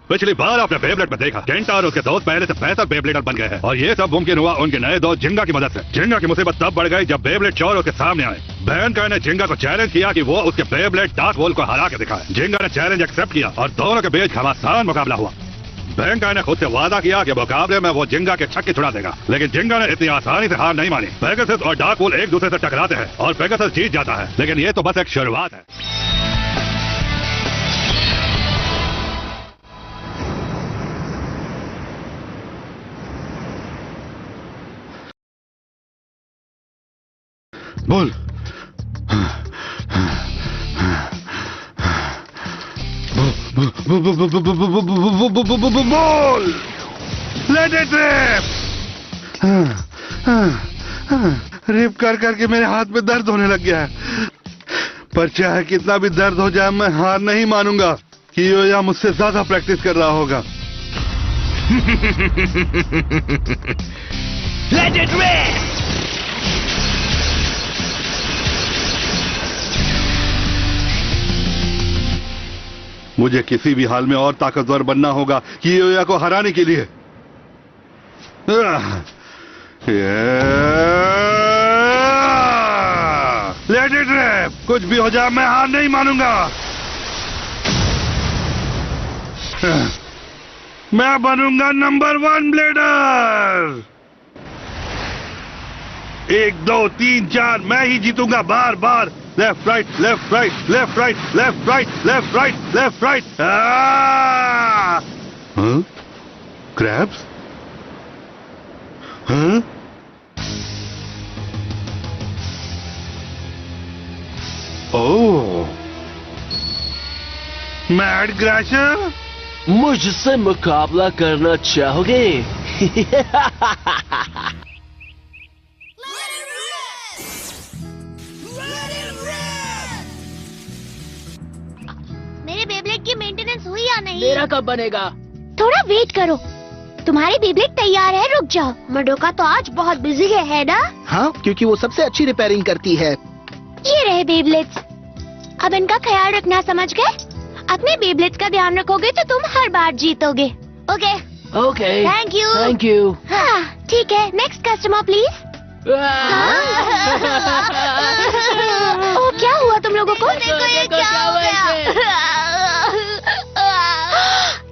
पिछली बार आपने बेब्लेड में देखा केंटा और उसके दोस्त पहले से बेहतर बेब्लेडर बन गए हैं और ये सब मुमकिन हुआ उनके नए दोस्त जिंगा की मदद से। जिंगा की मुसीबत तब बढ़ गई जब बेब्लेड चोर उसके सामने आए। बैंकाई ने जिंगा को चैलेंज किया कि वो उसके बेब्लेड डार्क वोल को हरा के दिखाए। जिंगा ने चैलेंज एक्सेप्ट किया और दोनों के बीच घमासान मुकाबला हुआ। बैंकाई ने खुद से वादा किया कि मुकाबले में वो जिंगा के छक्के छुड़ा देगा, लेकिन जिंगा ने इतनी आसानी से हार नहीं मानी। पेगासस और डार्क वोल एक दूसरे से टकराते हैं और पेगासस जीत जाता है, लेकिन ये तो बस एक शुरुआत है। बोल बोल लेट इट रिप कर करके मेरे हाथ में दर्द होने लग गया है, पर चाहे कितना भी दर्द हो जाए मैं हार नहीं मानूंगा। कियोया मुझसे ज्यादा प्रैक्टिस कर रहा होगा। Let it rip. मुझे किसी भी हाल में और ताकतवर बनना होगा कियोया को हराने के लिए। Let it rip. कुछ भी हो जाए मैं हार नहीं मानूंगा। मैं बनूंगा नंबर 1 ब्लेडर। 1 2 3 4 मैं ही जीतूंगा बार बार। Left right left right left right left right left right left right. Crabs? Oh, mad crasher, मुझसे मुकाबला करना चाहोगे? मेरे बेब्लेड की मेंटेनेंस हुई या नहीं? मेरा कब बनेगा? थोड़ा वेट करो, तुम्हारी बेब्लेड तैयार है, रुक जाओ। मडोका तो आज बहुत बिजी है ना? हाँ, क्योंकि वो सबसे अच्छी रिपेयरिंग करती है। ये रहे बेब्लेड्स, अब इनका ख्याल रखना, समझ गए? अपने बेब्लेड्स का ध्यान रखोगे तो तुम हर बार जीतोगे। Okay okay, thank you. Thank you. हाँ ठीक है, नेक्स्ट कस्टमर प्लीज। ओ, क्या हुआ तुम लोगों को? देखो ये क्या हो गया?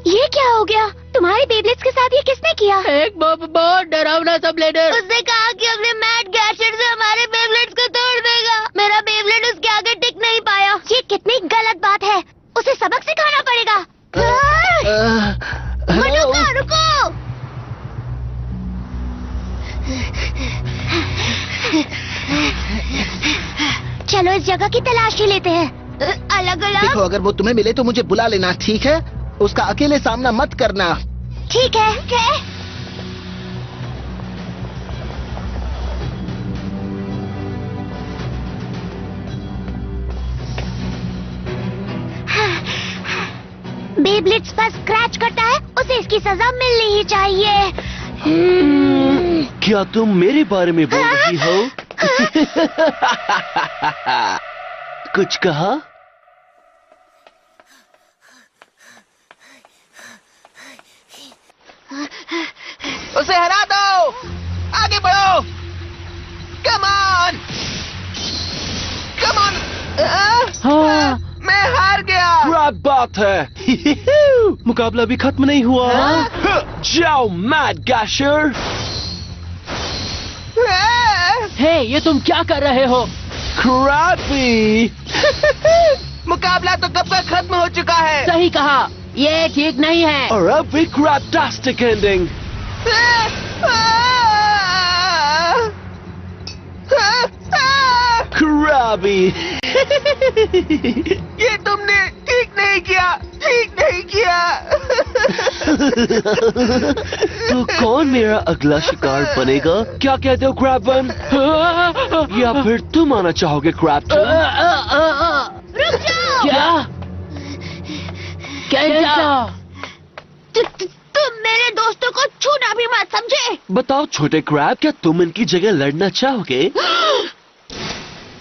ये क्या हो गया? तुम्हारे बेब्लेड्स के साथ ये किसने किया? एक बहुत डरावना सा ब्लेडर। उसने कहा कि अपने मैट गैशर से हमारे बेब्लेड्स को तोड़ देगा। मेरा बेब्लेड उसके आगे टिक नहीं पाया। ये कितनी गलत बात है, उसे सबक सिखाना पड़ेगा। मडोका, रुको। चलो इस जगह की तलाशी लेते हैं। अलग अलग। देखो, अगर वो तुम्हें मिले तो मुझे बुला लेना, ठीक है? उसका अकेले सामना मत करना। ठीक है। बेब्लेड्स पर स्क्रैच करता है, उसे इसकी सजा मिलनी ही चाहिए। क्या तुम मेरे बारे में बोल रही हो? कुछ कहा? उसे हरा दो, आगे बढ़ो। Come on. हाँ, मैं हार गया। क्या बात है? मुकाबला भी खत्म नहीं हुआ। जाओ मैड गैशर। हे, ये तुम क्या कर रहे हो? क्रैबी। मुकाबला तो कब का खत्म हो चुका है। सही कहा, ये ठीक नहीं है। और अब भी क्रैबटास्टिक एंडिंग। क्रैबी। ये तुमने ठीक नहीं किया। तो कौन मेरा अगला शिकार बनेगा? क्या कहते हो क्रैबन? या फिर तुम आना चाहोगे क्रैबटन? रुक जाओ। क्या? तुम मेरे दोस्तों को छूना भी मत, समझे? बताओ छोटे क्रैब, क्या तुम इनकी जगह लड़ना चाहोगे?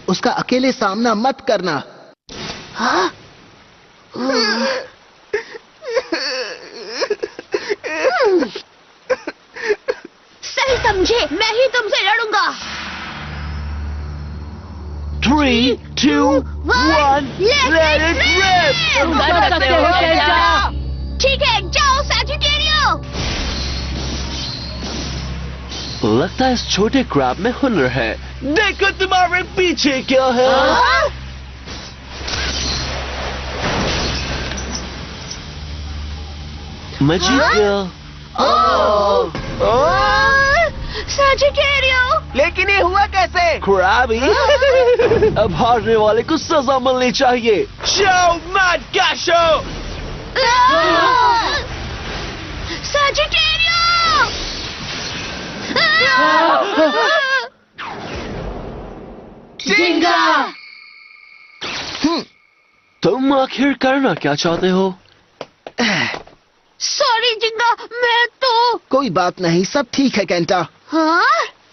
उसका अकेले सामना मत करना। हाँ? समझे, मैं ही तुमसे लड़ूंगा। 3, 2, 1, let it rip! तुम कर सकते हो केंटा। ठीक है, जाओ सैजिटेरियो। लगता है इस छोटे क्रैब में हुनर है। देखो तुम्हारे पीछे क्या है। मैं जीत गया। सैजिटेरियो, लेकिन ये हुआ कैसे? क्रैबी, अब हारने वाले को सजा मिलनी चाहिए। शो मैड गैशो। सैजिटेरियो। जिंगा। तुम आखिर करना क्या चाहते हो? सॉरी जिंगा, मैं तो। कोई बात नहीं, सब ठीक है केंटा। हाँ?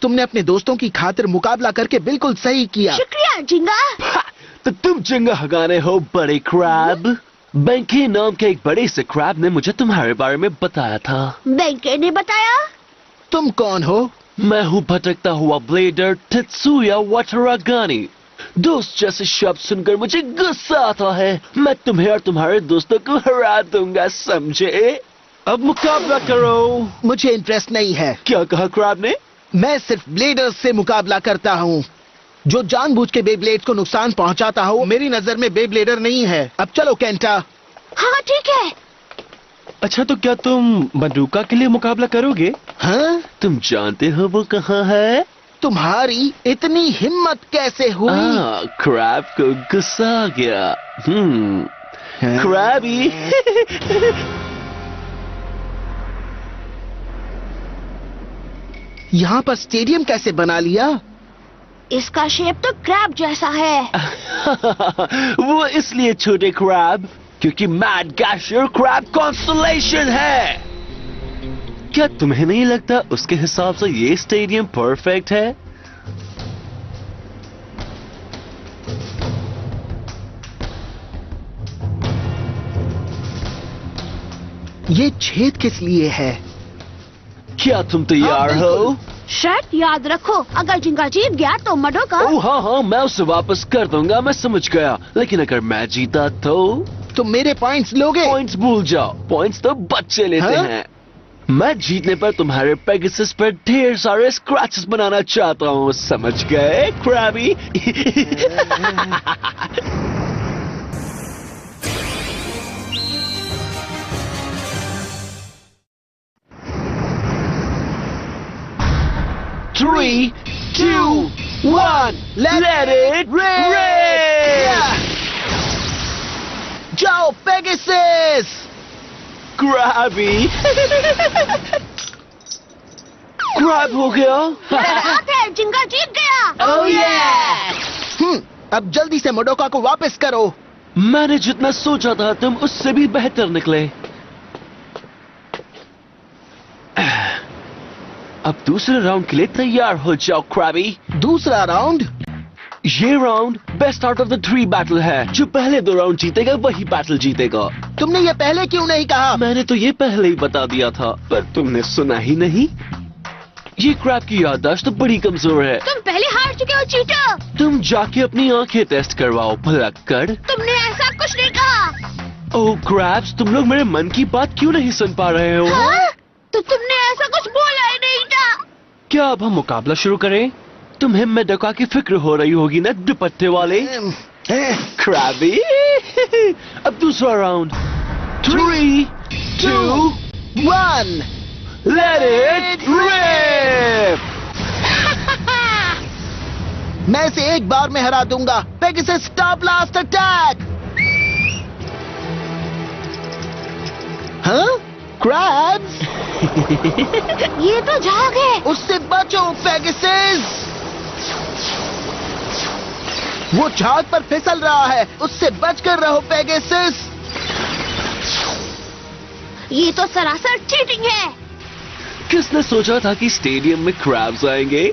तुमने अपने दोस्तों की खातिर मुकाबला करके बिल्कुल सही किया। शुक्रिया जिंगा। तो तुम जिंगा हगाने हो बड़े क्रैब। बैंकी नाम के एक बड़े से क्रैब ने मुझे तुम्हारे बारे में बताया था। बैंकर ने बताया? तुम कौन हो? मैं हूँ भटकता हुआ ब्लेडर तेत्सुया वाटारागानी। दोस्त जैसे शब्द सुनकर मुझे गुस्सा आता है। मैं तुम्हें और तुम्हारे दोस्तों को हरा दूंगा, समझे? अब मुकाबला करो। मुझे इंटरेस्ट नहीं है। क्या कहा क्रैब ने? मैं सिर्फ ब्लेडर्स से मुकाबला करता हूँ। जो जानबूझ के बेब्लेड्स को नुकसान पहुँचाता हो, मेरी नजर में बेब्लेडर नहीं है। अब चलो केंटा। हाँ ठीक है। अच्छा, तो क्या तुम बंदूका के लिए मुकाबला करोगे? हाँ? तुम जानते हो वो कहाँ है? तुम्हारी इतनी हिम्मत कैसे हुई? क्रैब को गुस्सा आ गया। क्रैबी। यहाँ पर स्टेडियम कैसे बना लिया? इसका शेप तो क्रैब जैसा है। वो इसलिए छोटे क्रैब क्योंकि मैड गैशर क्रैब कॉन्स्टलेशन है। क्या तुम्हें नहीं लगता उसके हिसाब से ये स्टेडियम परफेक्ट है? ये छेद किस लिए है? क्या तुम तैयार हो? शर्त याद रखो, अगर जिंगा जीत गया तो मडोका। ओह हाँ, मैं उसे वापस कर दूंगा, मैं समझ गया। लेकिन अगर मैं जीता तो? तुम मेरे पॉइंट्स लोगे? पॉइंट्स भूल जाओ, पॉइंट्स तो बच्चे लेते हैं। मैं जीतने पर तुम्हारे पेगासस पर ढेर सारे स्क्रैचेस बनाना चाहता हूँ, समझ गए Krabby? Three, 2, 1, let it rip! जाओ पेगासस! क्रैबी। क्रैब हो गया। बात है, जिंगा जीत गया। Oh yeah! अब जल्दी से मडोका को वापस करो। मैंने जितना सोचा था तुम उससे भी बेहतर निकले। अब दूसरे राउंड के लिए तैयार हो जाओ क्रैबी। दूसरा राउंड? ये round best out of the 3 battle है। जो पहले 2 राउंड जीतेगा वही बैटल जीतेगा। तुमने ये पहले क्यों नहीं कहा? मैंने तो ये पहले ही बता दिया था, पर तुमने सुना ही नहीं। ये क्रैब की याददाश्त तो बड़ी कमजोर है। तुम पहले हार चुके हो चीटर। तुम जाके अपनी आंखें टेस्ट करवाओ भलक्कड़। तुमने ऐसा कुछ नहीं कहा। ओह क्रैब्स, तुम लोग मेरे मन की बात क्यों नहीं सुन पा रहे हो? हाँ? तो तुमने ऐसा कुछ बोला ही नहीं था। क्या अब हम मुकाबला शुरू करें? तुम्हें मेडोका की फिक्र हो रही होगी ना, दुपट्टे वाले क्रैबी। अब दूसरा राउंड। 3, 2, 1, let it rip! मैं इसे एक बार में हरा दूंगा। Pegasus star blast attack! हाँ? क्रैब्स? ये तो झाग है। उससे बचो पेगासस! वो झाग पर फिसल रहा है, उससे बचकर रहो पेगासस! ये तो सरासर चीटिंग है। किसने सोचा था कि स्टेडियम में क्रैब्स आएंगे?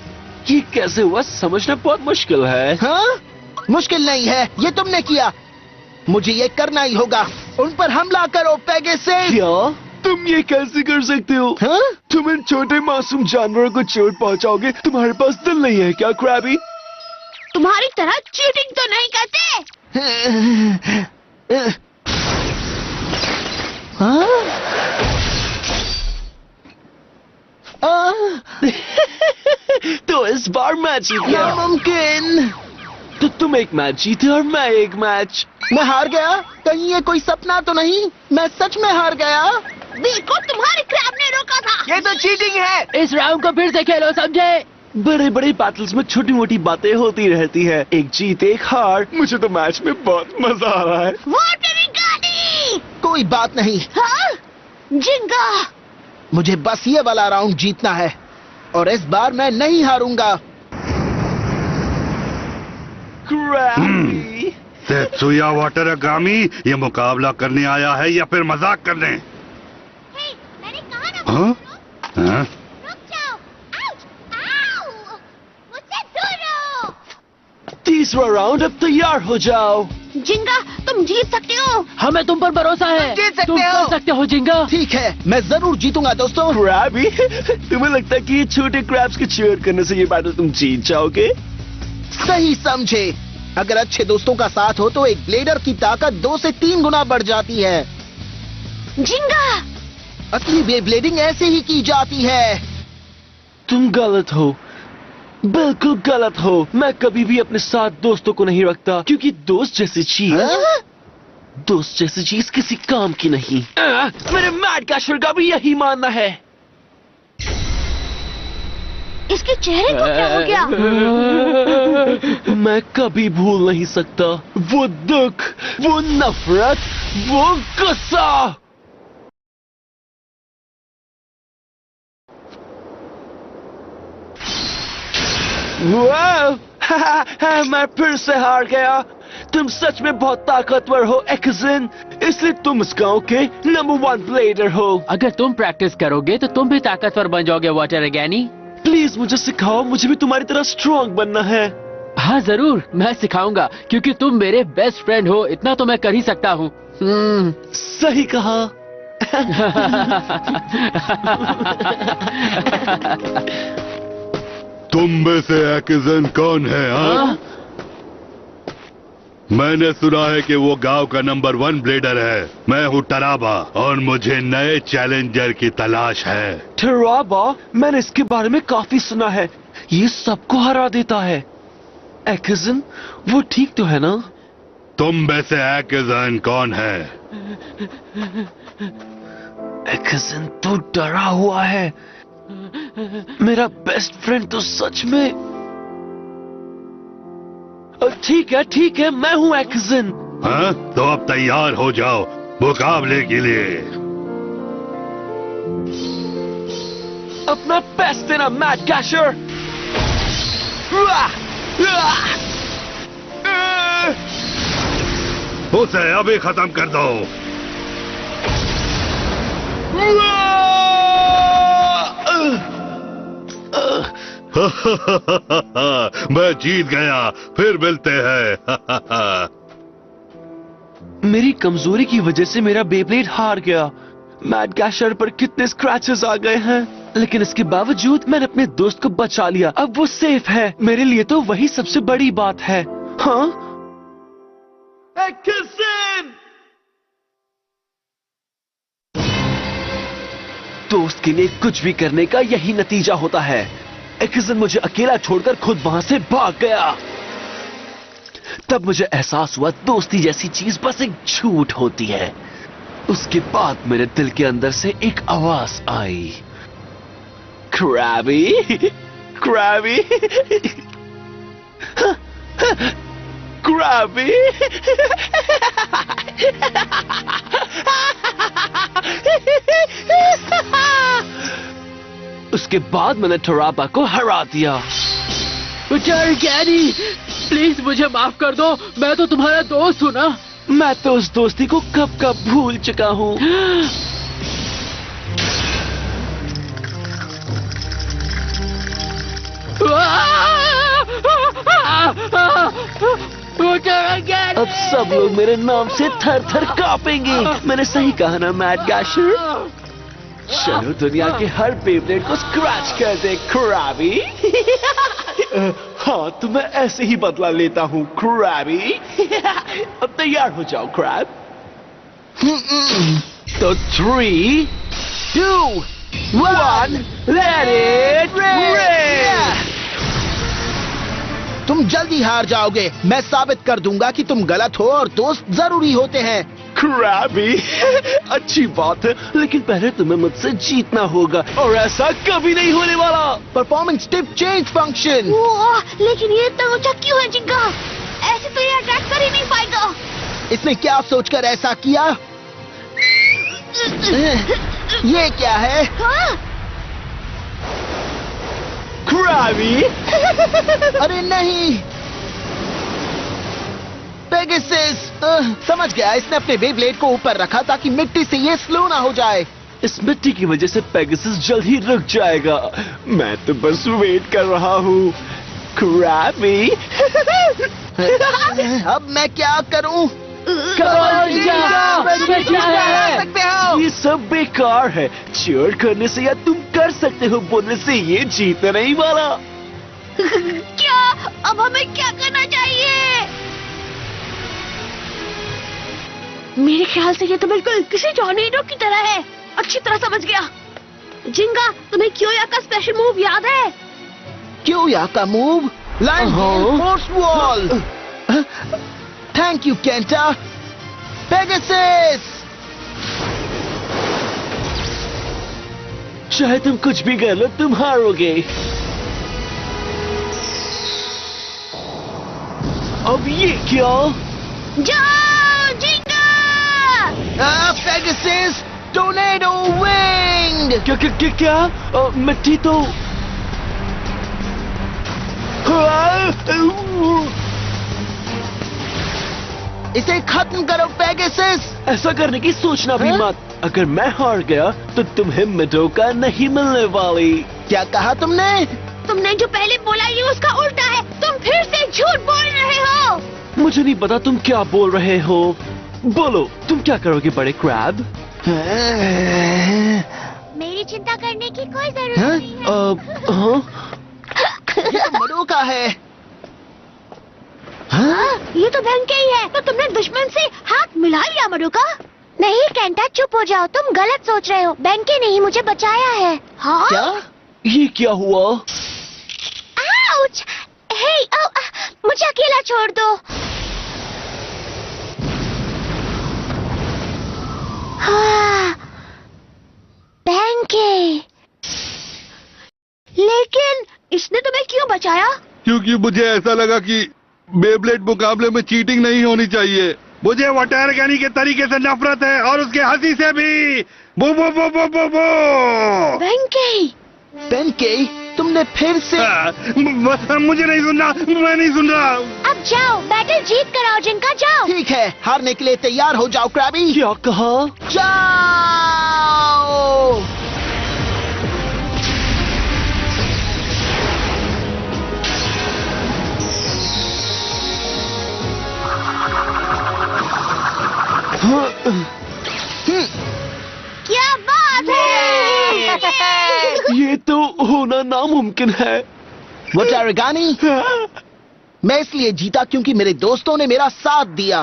ये कैसे हुआ समझना बहुत मुश्किल है। हाँ? मुश्किल नहीं है, ये तुमने किया। मुझे ये करना ही होगा। उन पर हमला करो पेगासस! क्या? तुम ये कैसे कर सकते हो? हाँ? तुम इन छोटे मासूम जानवरों को चोट पहुंचाओगे? तुम्हारे पास दिल नहीं है क्या क्रैबी? तुम्हारी तरह चीटिंग तो नहीं करते। तो इस बार मैच जीत गया। नामुमकिन। तो तुम एक मैच जीते और मैं एक मैच। मैं हार गया? कहीं ये कोई सपना तो नहीं? मैं सच में हार गया? देखो तुम्हारे क्रैब ने रोका था। ये तो चीटिंग है। इस राउंड को फिर से खेलो, समझे? बड़े बड़े बैटल्स में छोटी मोटी बातें होती रहती है, एक जीत एक हार। मुझे तो मैच में बहुत मजा आ रहा है। वो तेरी गाड़ी। कोई बात नहीं, हाँ? जिंगा। मुझे बस ये वाला राउंड जीतना है और इस बार मैं नहीं हारूंगा। क्रैबी। तेत्सुया वाटरागामी ये मुकाबला करने आया है या फिर मजाक करने? हे, मैंने कहा ना हाँ? हाँ? रुक जाओ। आउच! आउ! मुझसे दूर रहो। तीसरा राउंड, अब तैयार हो जाओ। जिंगा, तुम जीत सकते हो। हमें तुम पर भरोसा है। जीत सकते तुम हो। कर सकते हो जिंगा। ठीक है, मैं जरूर जीतूंगा दोस्तों। क्रैबी, तुम्हें लगता है कि ये छोटे क्रैब्स के चीयर करने से ये बैटल तुम जीत जाओगे? सही समझे। अगर अच्छे दोस्तों का साथ हो तो एक ब्लेडर की ताकत 2 से 3 गुना बढ़ जाती है। जिंगा, असली बेब्लेडिंग ऐसे ही की जाती है। तुम गलत हो, बिल्कुल गलत हो। मैं कभी भी अपने साथ दोस्तों को नहीं रखता, क्योंकि दोस्त जैसी चीज किसी काम की नहीं। मेरे मैड कैशर का भी यही मानना है। इसके चेहरे को क्या हो गया? मैं कभी भूल नहीं सकता वो दुख, वो नफरत, वो गुस्सा। मैं फिर से हार गया। तुम सच में बहुत ताकतवर हो एक्जिन, इसलिए तुम इस गांव के नंबर 1 ब्लेडर हो। अगर तुम प्रैक्टिस करोगे तो तुम भी ताकतवर बन जाओगे वाटरागानी। प्लीज मुझे सिखाओ, मुझे भी तुम्हारी तरह स्ट्रॉन्ग बनना है। हाँ जरूर, मैं सिखाऊंगा क्योंकि तुम मेरे बेस्ट फ्रेंड हो, इतना तो मैं कर ही सकता हूँ। सही कहा। तुम में से एक्जिन कौन है? हाँ? मैंने सुना है कि वो गांव का नंबर 1 ब्लेडर है। मैं हूँ टराबा और मुझे नए चैलेंजर की तलाश है। टराबा? मैंने इसके बारे में काफी सुना है, ये सबको हरा देता है। एक्जिन, वो ठीक तो है ना? तुम में से एक्जिन कौन है? एक्जिन तो डरा हुआ है। मेरा बेस्ट फ्रेंड तो सच में। ठीक है, मैं हूँ एक्जिन। हाँ? तो अब तैयार हो जाओ मुकाबले के लिए। अपना बेस्ट देना मैड कैशर। उसे अभी खत्म कर दो। मैं जीत गया, फिर मिलते हैं। मेरी कमजोरी की वजह से मेरा बेब्लेड हार गया। मैड कैशर पर कितने स्क्रैचेस आ गए हैं, लेकिन इसके बावजूद मैंने अपने दोस्त को बचा लिया। अब वो सेफ है। मेरे लिए तो वही सबसे बड़ी बात है। हाँ? एक्जिन! दोस्त के लिए कुछ भी करने का यही नतीजा होता है। एक्जिन मुझे अकेला छोड़कर खुद वहां से भाग गया। तब मुझे एहसास हुआ दोस्ती जैसी चीज बस एक झूठ होती है। उसके बाद मेरे दिल के अंदर से एक आवाज आई, क्रैबी, क्रैबी, क्रैबी। उसके बाद मैंने टराबा को हरा दिया। वाटरागानी, प्लीज मुझे माफ कर दो, मैं तो तुम्हारा दोस्त हूँ ना। मैं तो उस दोस्ती को कब कब भूल चुका हूँ। अब सब लोग मेरे नाम से थर थर कांपेंगे। मैंने सही कहा ना मैड कैशर? चलो दुनिया के हर बेब्लेड को स्क्रैच कर दे क्रैबी। हाँ तो मैं ऐसे ही बदला लेता हूँ क्रैबी। अब तैयार हो जाओ क्रैब। तो 3, 2, 1 let it rain। तुम जल्दी हार जाओगे। मैं साबित कर दूंगा कि तुम गलत हो और दोस्त जरूरी होते हैं। क्रैबी अच्छी बात है, लेकिन पहले तुम्हें मुझसे जीतना होगा और ऐसा कभी नहीं होने वाला। Performance tip change function. लेकिन ये इतना ऊंचा क्यों है जिंका? ऐसे तो ये अटैक कर ही नहीं पाएगा। इसने क्या सोचकर ऐसा किया? ये क्या है? क्रैबी अरे नहीं, पेगासस। समझ गया, इसने अपने बेब्लेड को ऊपर रखा ताकि मिट्टी से ये स्लो ना हो जाए। इस मिट्टी की वजह से पेगासस जल्द ही रुक जाएगा। मैं तो बस वेट कर रहा हूँ क्रैबी। अब मैं क्या करूं? ये सब बेकार है। चीयर करने से या तुम कर सकते हो बोलने से ये जीत नहीं वाला। क्या? अब हमें क्या करना चाहिए? मेरे ख्याल से ये तो बिल्कुल किसी टॉर्नेडो की तरह है। अच्छी तरह समझ गया। जिंगा, तुम्हें क्योया का स्पेशल मूव याद है? क्योया का move? Line force wall. Thank you Kenta. Pegasus, चाहे तुम कुछ भी कर लो तुम हारोगे। अब ये क्या? जाओ जिंगा! Pegasus, tornado wing. क्या? मिट्टी तो इसे खत्म करो पेगासस। ऐसा करने की सोचना भी मत। अगर मैं हार गया तो तुम्हें मेडोका नहीं मिलने वाली। क्या कहा तुमने? तुमने जो पहले बोला ये उसका उल्टा है। तुम फिर से झूठ बोल रहे हो। मुझे नहीं पता तुम क्या बोल रहे हो। बोलो तुम क्या करोगे बड़े क्रैब? मेरी चिंता करने की कोई जरूरत नहीं है। ये तो मेडोका है। ये तो बैंक ही है। तो तुमने दुश्मन से हाथ मिला लिया मेडोका? नहीं केंटा, चुप हो जाओ। तुम गलत सोच रहे हो। बैंक ने ही मुझे बचाया है। हाँ? क्या? ये क्या हुआ? आउच! हे, मुझे अकेला छोड़ दो। हाँ, बैंक। लेकिन इसने तुम्हें क्यों बचाया? क्योंकि मुझे ऐसा लगा कि बेब्लेड मुकाबले में चीटिंग नहीं होनी चाहिए। मुझे वॉटरगनी के तरीके से नफरत है और उसके हंसी से भी। बो बो बो बो बो बो। बेंके, तुमने फिर से। मुझे नहीं सुनना, मैं नहीं सुन रहा। अब जाओ, बैटल जीत कर आओ जिंका, जाओ। ठीक है, हारने के लिए तैयार हो जाओ क्रैबी। क्या कहा? जाओ। क्या बात है? ये तो होना नामुमकिन है। वॉटरगनी, मैं इसलिए जीता क्योंकि मेरे दोस्तों ने मेरा साथ दिया।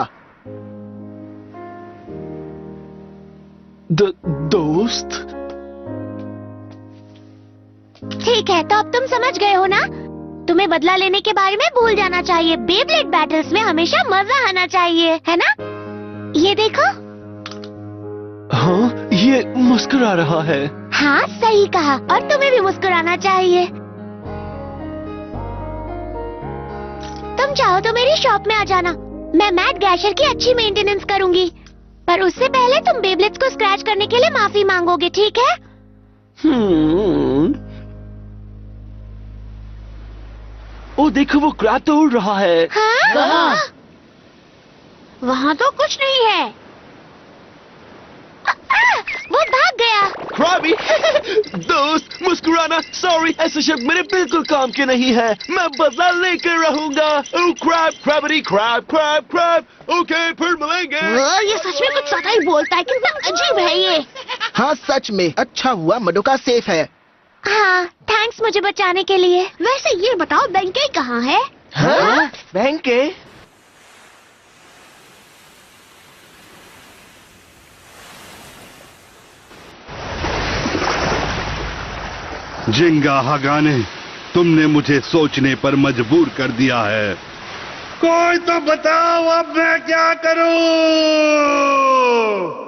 दोस्त? ठीक है, तो अब तुम समझ गए हो ना? तुम्हें बदला लेने के बारे में भूल जाना चाहिए। बेब्लेड बैटल्स में हमेशा मजा आना चाहिए, है ना? ये देखो। हाँ, ये मुस्कुरा रहा है। हाँ, सही कहा। और तुम्हें भी मुस्कुराना चाहिए। तुम चाहो तो मेरी शॉप में आ जाना। मैं मैट गैशर की अच्छी मेंटेनेंस करूंगी। पर उससे पहले तुम बेब्लेड्स को स्क्रैच करने के लिए माफी मांगोगे, ठीक है? ओ देखो, वो क्रैब तो उड़ रहा है। हाँ? कहाँ? वहाँ तो कुछ नहीं है। वो भाग गया। क्रैबी, दोस्त मुस्कुराना, सॉरी, ऐसे शब्द मेरे बिल्कुल काम के नहीं है। मैं बदला लेकर रहूंगा। ओ क्रैब, क्रैबरी, क्रैब, क्रैब, क्रैब। ओके, फिर मिलेंगे। ये सच में कुछ ज्यादा ही बोलता है। कितना अजीब है ये। हाँ सच में अच्छा हुआ मडोका सेफ है। हाँ थैंक्स मुझे बचाने के लिए। वैसे ये बताओ बेंके कहाँ है? हाँ? बेंके? जिंगा हगाने, तुमने मुझे सोचने पर मजबूर कर दिया है। कोई तो बताओ अब मैं क्या करूं?